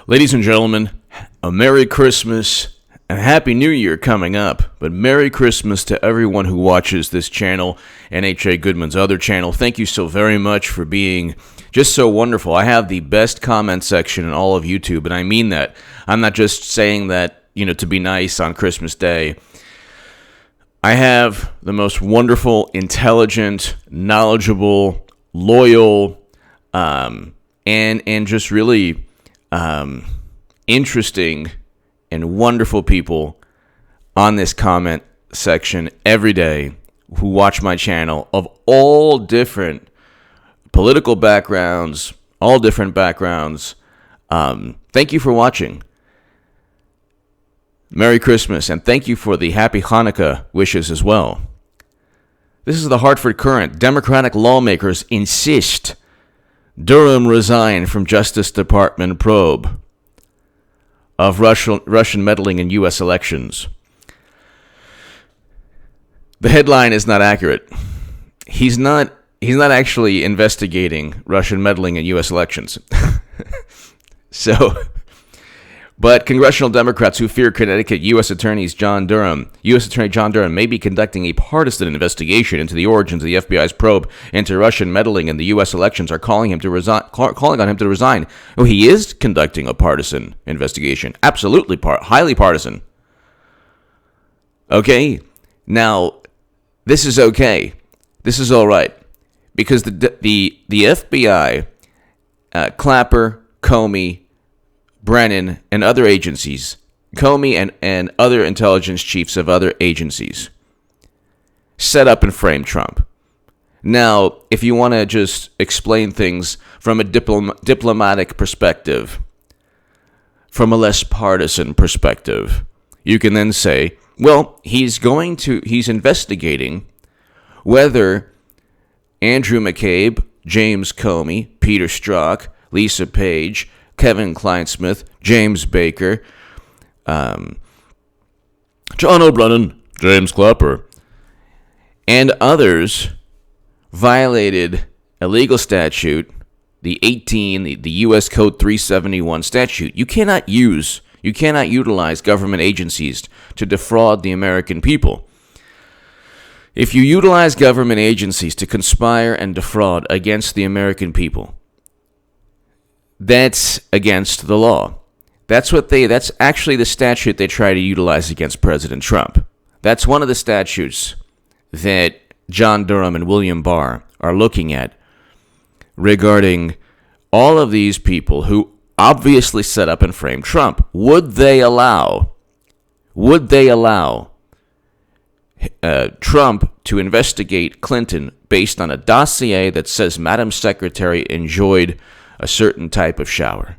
Ladies and gentlemen, a Merry Christmas and Happy New Year coming up. But Merry Christmas to everyone who watches this channel and H.A. Goodman's other channel. Thank you so very much for being just so wonderful. I have the best comment section in all of YouTube, and I mean that. I'm not just saying that, to be nice on Christmas Day. I have the most wonderful, intelligent, knowledgeable, loyal, and just really interesting and wonderful people on this comment section every day who watch my channel of all different political backgrounds, all different backgrounds. Thank you for watching. Merry Christmas, and thank you for the Happy Hanukkah wishes as well. This is the Hartford Courant. Democratic lawmakers insist Durham resign from Justice Department probe of Russian meddling in U.S. elections. The headline is not accurate. He's not actually investigating Russian meddling in U.S. elections. But congressional Democrats who fear Connecticut U.S. Attorney John Durham may be conducting a partisan investigation into the origins of the FBI's probe into Russian meddling in the U.S. elections are calling on him to resign. Oh, he is conducting a partisan investigation. Absolutely highly partisan. Okay, now this is okay. This is all right because the FBI, Clapper, Comey, Brennan, and other agencies, Comey and other intelligence chiefs of other agencies, set up and framed Trump. Now, if you want to just explain things from a diplomatic perspective, from a less partisan perspective, you can then say, well, he's investigating whether Andrew McCabe, James Comey, Peter Strzok, Lisa Page, Kevin Kleinsmith, James Baker, John O'Brien, James Clapper, and others violated a legal statute, the U.S. Code 371 statute. You cannot utilize government agencies to defraud the American people. If you utilize government agencies to conspire and defraud against the American people, that's against the law. That's actually the statute they try to utilize against President Trump. That's one of the statutes that John Durham and William Barr are looking at regarding all of these people who obviously set up and framed Trump. Would they allow Trump to investigate Clinton based on a dossier that says Madam Secretary enjoyed a certain type of shower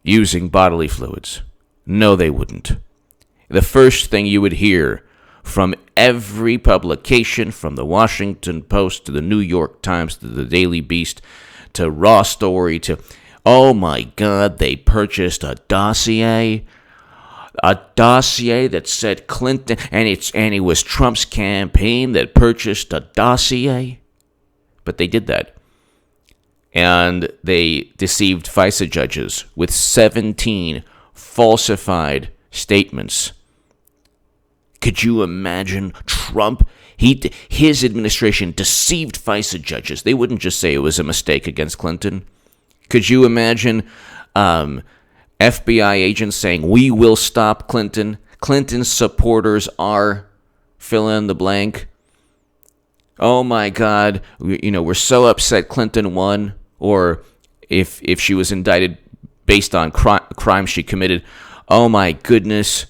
using bodily fluids? No, they wouldn't. The first thing you would hear from every publication, from the Washington Post to the New York Times to the Daily Beast to Raw Story to, oh my God, they purchased a dossier that said Clinton, and it was Trump's campaign that purchased a dossier. But they did that. And they deceived FISA judges with 17 falsified statements. Could you imagine Trump? His administration deceived FISA judges. They wouldn't just say it was a mistake against Clinton. Could you imagine FBI agents saying, we will stop Clinton? Clinton's supporters are fill in the blank. Oh my God, we're so upset Clinton won. Or if she was indicted based on crimes she committed, oh my goodness,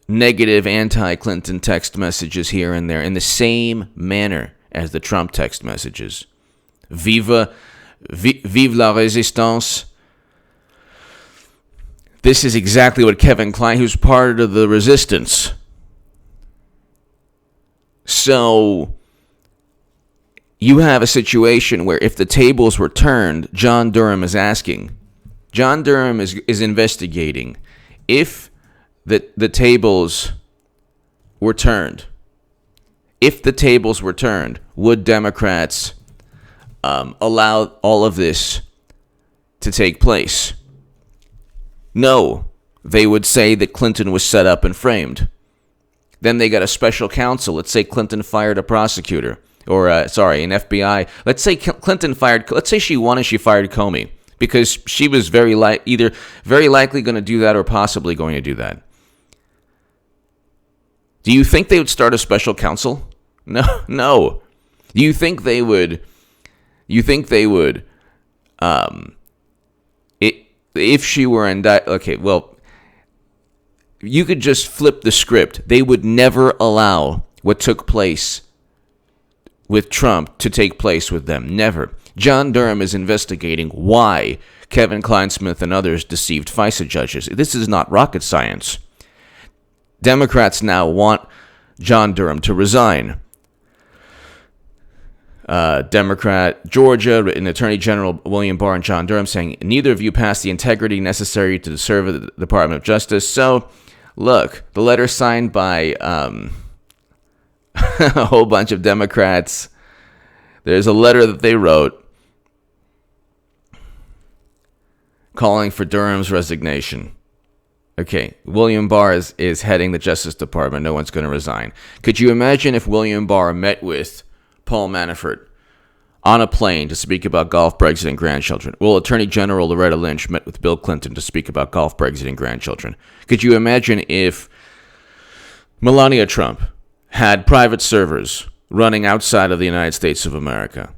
negative anti-Clinton text messages here and there in the same manner as the Trump text messages. Vive la résistance. This is exactly what Kevin Klein, who's part of the resistance. So you have a situation where if the tables were turned, John Durham is investigating if the tables were turned. If the tables were turned, would Democrats allow all of this to take place? No. They would say that Clinton was set up and framed. Then they got a special counsel. Let's say Clinton fired a prosecutor. Or, an FBI. Let's say Clinton fired... Let's say she won and she fired Comey. Because she was either very likely going to do that or possibly going to do that. Do you think they would start a special counsel? No. You think they would... If she were indicted... Okay, well... You could just flip the script. They would never allow what took place with Trump to take place with them. Never. John Durham is investigating why Kevin Kleinsmith and others deceived FISA judges. This is not rocket science. Democrats now want John Durham to resign. Democrat Georgia and Attorney General William Barr and John Durham saying neither of you passed the integrity necessary to serve the Department of Justice. So, look, the letter signed by a whole bunch of Democrats. There's a letter that they wrote calling for Durham's resignation. Okay, William Barr is heading the Justice Department. No one's going to resign. Could you imagine if William Barr met with Paul Manafort on a plane to speak about golf, Brexit, and grandchildren? Well, Attorney General Loretta Lynch met with Bill Clinton to speak about golf, Brexit, and grandchildren. Could you imagine if Melania Trump had private servers running outside of the United States of America,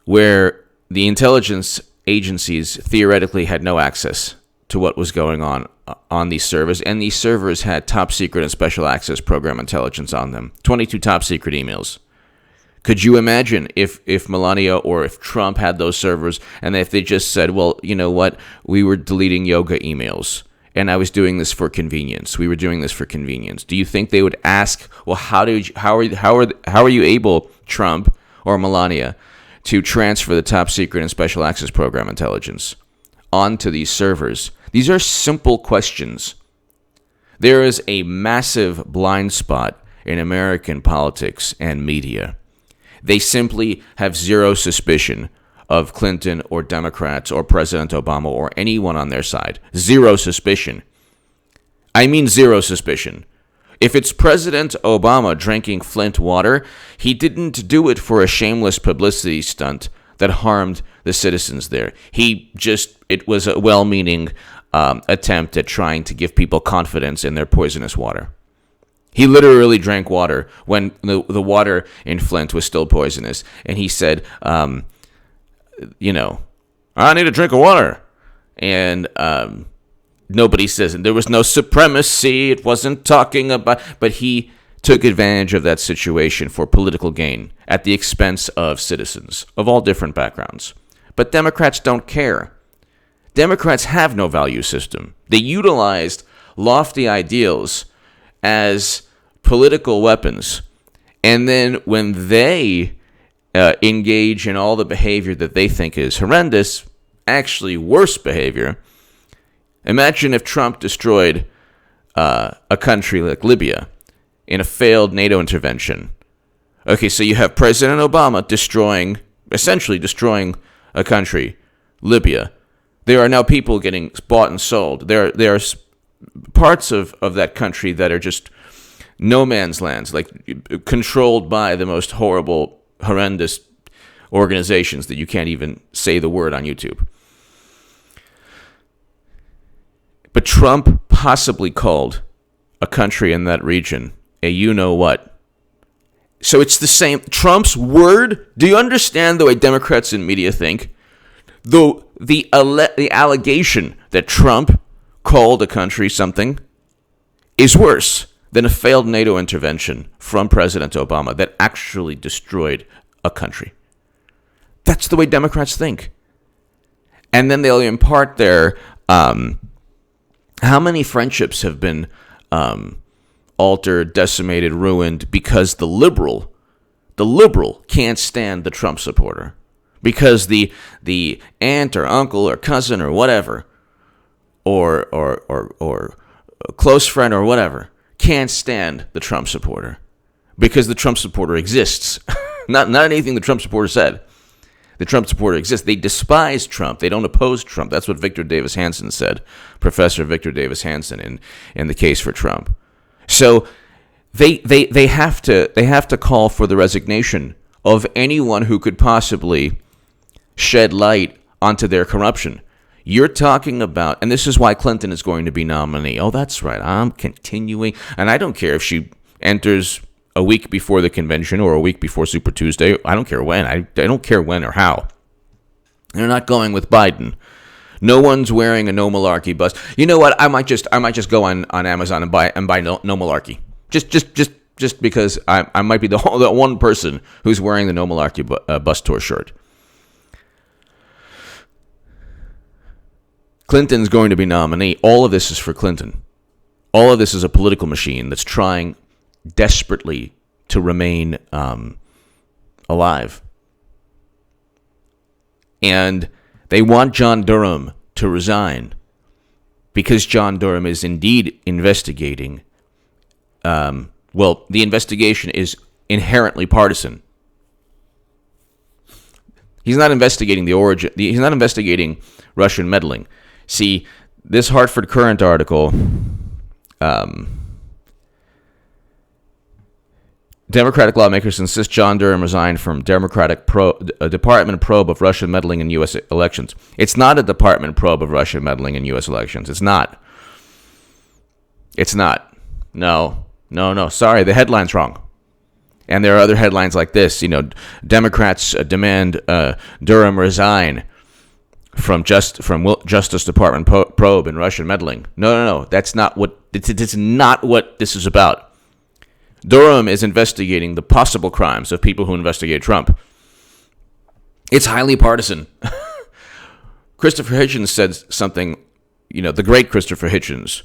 where the intelligence agencies theoretically had no access to what was going on these servers, and these servers had top secret and special access program intelligence on them, 22 top secret emails. Could you imagine if Melania or if Trump had those servers and if they just said, well, you know what, we were deleting yoga emails and I was doing this for convenience. We were doing this for convenience. Do you think they would ask, well, how are you able, Trump or Melania, to transfer the top secret and special access program intelligence onto these servers? These are simple questions. There is a massive blind spot in American politics and media. They simply have zero suspicion of Clinton or Democrats or President Obama or anyone on their side. Zero suspicion. I mean zero suspicion. If it's President Obama drinking Flint water, he didn't do it for a shameless publicity stunt that harmed the citizens there. It was a well-meaning attempt at trying to give people confidence in their poisonous water. He literally drank water when the water in Flint was still poisonous. And he said, I need a drink of water. And nobody says it. There was no supremacy. It wasn't talking about... But he took advantage of that situation for political gain at the expense of citizens of all different backgrounds. But Democrats don't care. Democrats have no value system. They utilized lofty ideals as political weapons. And then when they engage in all the behavior that they think is horrendous, actually worse behavior, imagine if Trump destroyed a country like Libya in a failed NATO intervention. Okay, so you have President Obama essentially destroying a country, Libya. There are now people getting bought and sold. There are parts of that country that are just no man's lands, like controlled by the most horrible, horrendous organizations that you can't even say the word on YouTube. But Trump possibly called a country in that region a you-know-what. So it's the same. Trump's word, do you understand the way Democrats and media think? Though the allegation that Trump called a country something is worse than a failed NATO intervention from President Obama that actually destroyed a country. That's the way Democrats think. And then they'll impart their... how many friendships have been altered, decimated, ruined because the liberal can't stand the Trump supporter? Because the aunt or uncle or cousin or whatever, or a close friend or whatever, can't stand the Trump supporter because the Trump supporter exists. not anything the Trump supporter said. the Trump supporter exists. They despise Trump. They don't oppose Trump. That's what Victor Davis Hanson said, Professor Victor Davis Hanson in the case for Trump. So they have to call for the resignation of anyone who could possibly shed light onto their corruption. You're talking about, and this is why Clinton is going to be nominee. Oh, that's right. I'm continuing, and I don't care if she enters a week before the convention or a week before Super Tuesday. I don't care when. I don't care when or how. They're not going with Biden. No one's wearing a No Malarkey bust. You know what? I might just go on Amazon and buy No Malarkey. Just because I might be the one person who's wearing the No Malarkey bus tour shirt. Clinton's going to be nominee. All of this is for Clinton. All of this is a political machine that's trying desperately to remain alive. And they want John Durham to resign because John Durham is indeed investigating. The investigation is inherently partisan. He's not investigating the origin. He's not investigating Russian meddling. See, this Hartford Courant article, Democratic lawmakers insist John Durham resign from Department probe of Russian meddling in U.S. elections. It's not a Department probe of Russian meddling in U.S. elections. It's not. No. Sorry, the headline's wrong. And there are other headlines like this. Democrats demand Durham resign from Justice Department probe in Russian meddling. No. That's not what. It's not what this is about. Durham is investigating the possible crimes of people who investigate Trump. It's highly partisan. Christopher Hitchens said something, the great Christopher Hitchens.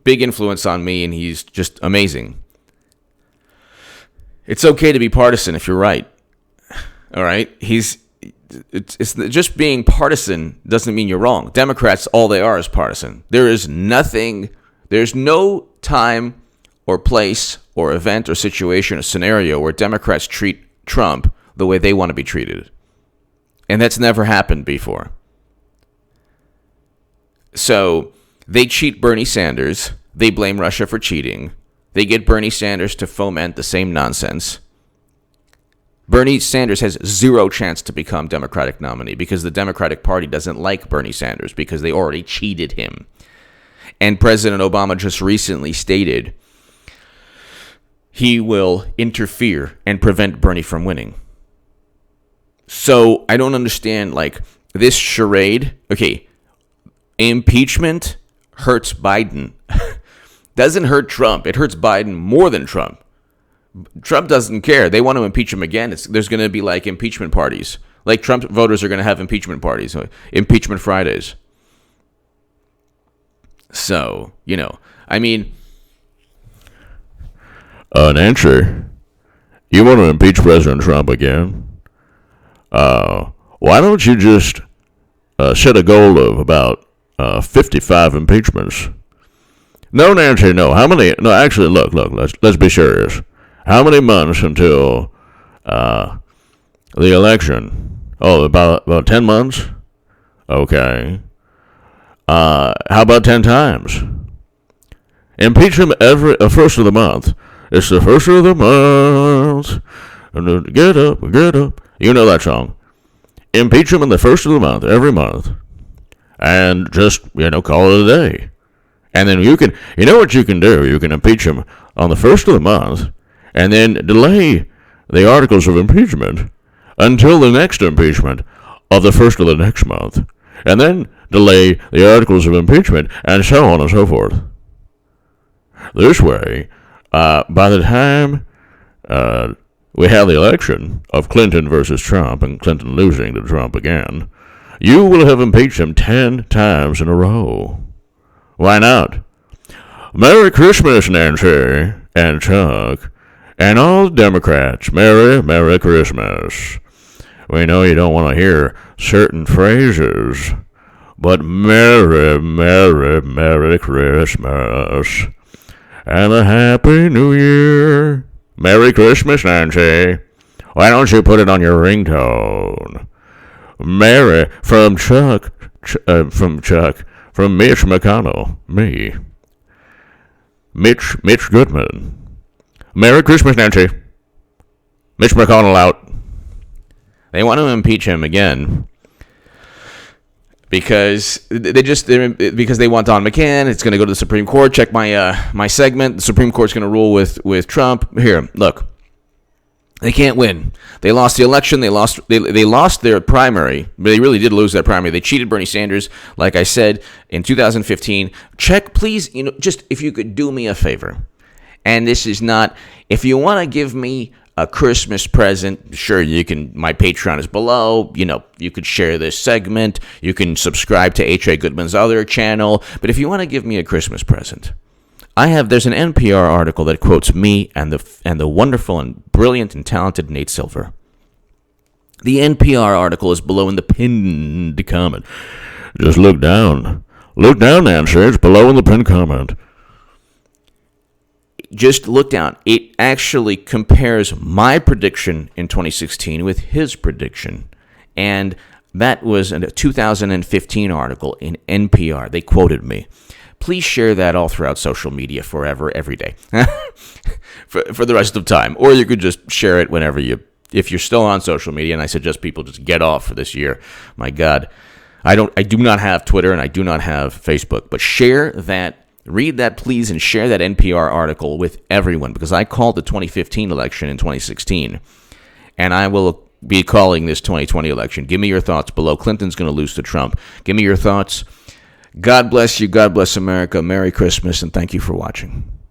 Big influence on me, and he's just amazing. It's okay to be partisan if you're right. All right? It's just being partisan doesn't mean you're wrong. Democrats, all they are is partisan. There's no time or place or event or situation or scenario where Democrats treat Trump the way they want to be treated. And that's never happened before. So they cheat Bernie Sanders. They blame Russia for cheating. They get Bernie Sanders to foment the same nonsense. Bernie Sanders has zero chance to become Democratic nominee because the Democratic Party doesn't like Bernie Sanders because they already cheated him. And President Obama just recently stated he will interfere and prevent Bernie from winning. So I don't understand, this charade. Okay, impeachment hurts Biden. Doesn't hurt Trump. It hurts Biden more than Trump. Trump doesn't care. They want to impeach him again. There's going to be impeachment parties. Trump voters are going to have impeachment parties, impeachment Fridays. So, Nancy, you want to impeach President Trump again? Why don't you just set a goal of about 55 impeachments? No, Nancy, no. How many? No, actually, look, let's be serious. How many months until the election? Oh, about 10 months? Okay. How about 10 times? Impeach him every first of the month. It's the first of the month. Get up. You know that song. Impeach him in the first of the month, every month. And just, call it a day. And then what you can do? You can impeach him on the first of the month and then delay the articles of impeachment until the next impeachment of the first of the next month. And then delay the articles of impeachment, and so on and so forth. This way, by the time we have the election of Clinton versus Trump, and Clinton losing to Trump again, you will have impeached him 10 times in a row. Why not? Merry Christmas, Nancy and Chuck, and all the Democrats. Merry Christmas. We know you don't want to hear certain phrases, but Merry Christmas and a Happy New Year. Merry Christmas, Nancy. Why don't you put it on your ringtone? Mary from Mitch McConnell, me. Mitch Goodman. Merry Christmas, Nancy. Mitch McConnell out. They want to impeach him again because they want Don McCann. It's going to go to the Supreme Court. Check my segment. The Supreme Court's going to rule with Trump. Here, look. They can't win. They lost the election. They lost their primary. They really did lose that primary. They cheated Bernie Sanders, like I said, in 2015. Check, please, just if you could do me a favor. And this is not, if you want to give me a Christmas present, sure, you can. My Patreon is below. You could share this segment. You can subscribe to H.A. Goodman's other channel. But if you want to give me a Christmas present, there's an NPR article that quotes me and the wonderful and brilliant and talented Nate Silver. The NPR article is below in the pinned comment. Just look down. Look down, Nancy. It's below in the pinned comment. Just look down. It actually compares my prediction in 2016 with his prediction. And that was a 2015 article in NPR. They quoted me. Please share that all throughout social media forever, every day, for the rest of time. Or you could just share it whenever if you're still on social media. And I suggest people just get off for this year. My God, I do not have Twitter and I do not have Facebook. But share that, read that, please, and share that NPR article with everyone, because I called the 2015 election in 2016, and I will be calling this 2020 election. Give me your thoughts below. Clinton's going to lose to Trump. Give me your thoughts. God bless you. God bless America. Merry Christmas, and thank you for watching.